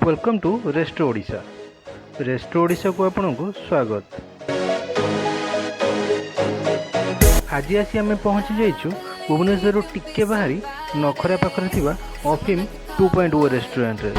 Welcome to resto Odisha. Resto Odisha को आपन को स्वागत। आज आसी आम पहुँची जाइछु भुवनेश्वर टिके बाहरी नखरा पाखरे थिबा अफिम 2.0 रेस्टोरेंट रे।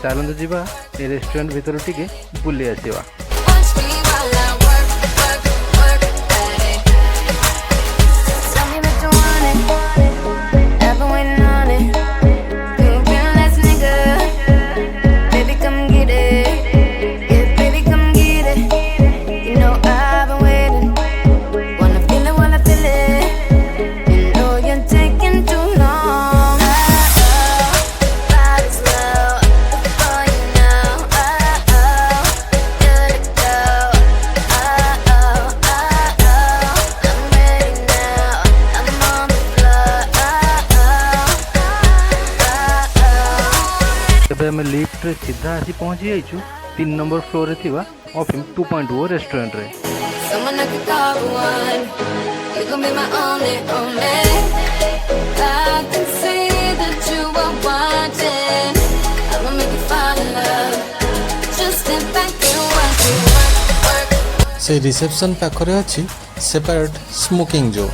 चलते जीवा ए रेस्टोरेंट भीतर टिके बुली आसीबा। आम लिफ्ट रे सीधा आसी पहुँची जाइछु 3 नंबर फ्लोर रे थिबा अफिम 2.0 रेस्टोरेंट रे। से रिसेप्शन पाखरे अछि सेपरेट स्मोकिंग जोन।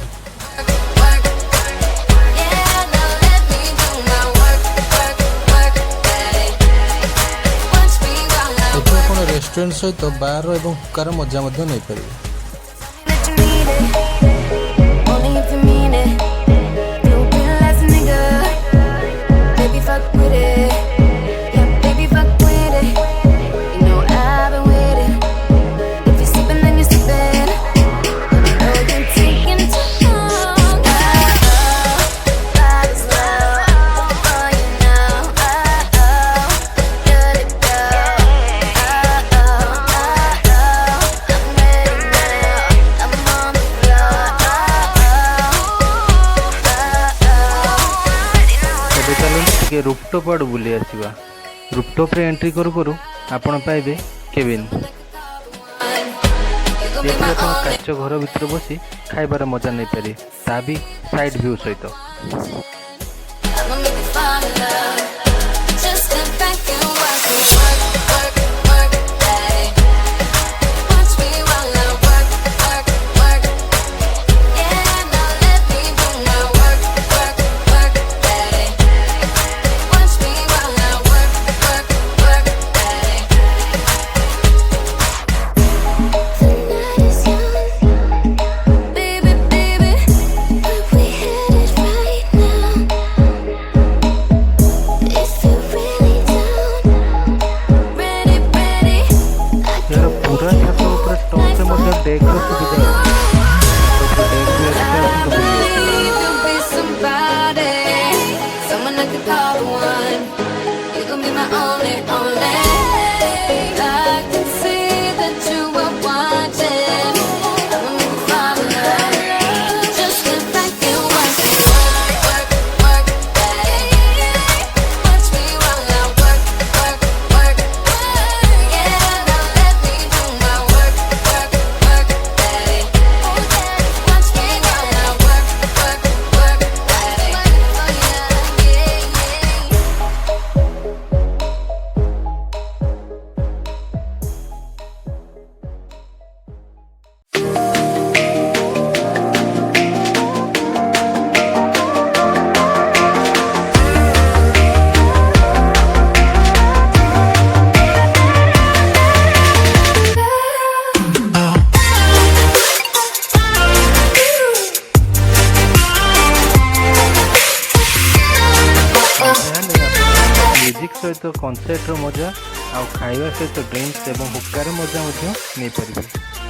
रेस्टोरेंट सहित बार एवं हुक्कार मजा नहीं पारे। रूफटॉप आड़ बुली आसीबा। रूफटॉप रे एंट्री करू करू आपण पाइबे केबिन। काच घर भीतर बसी खाइबार मजा नहीं पारे, ता भी साइड व्यू सहित। म्यूजिक सहित कनसर्ट मजा आ खाइबा सहित ड्रिंक्स एवं हुक्कार मजा नहीं पारे।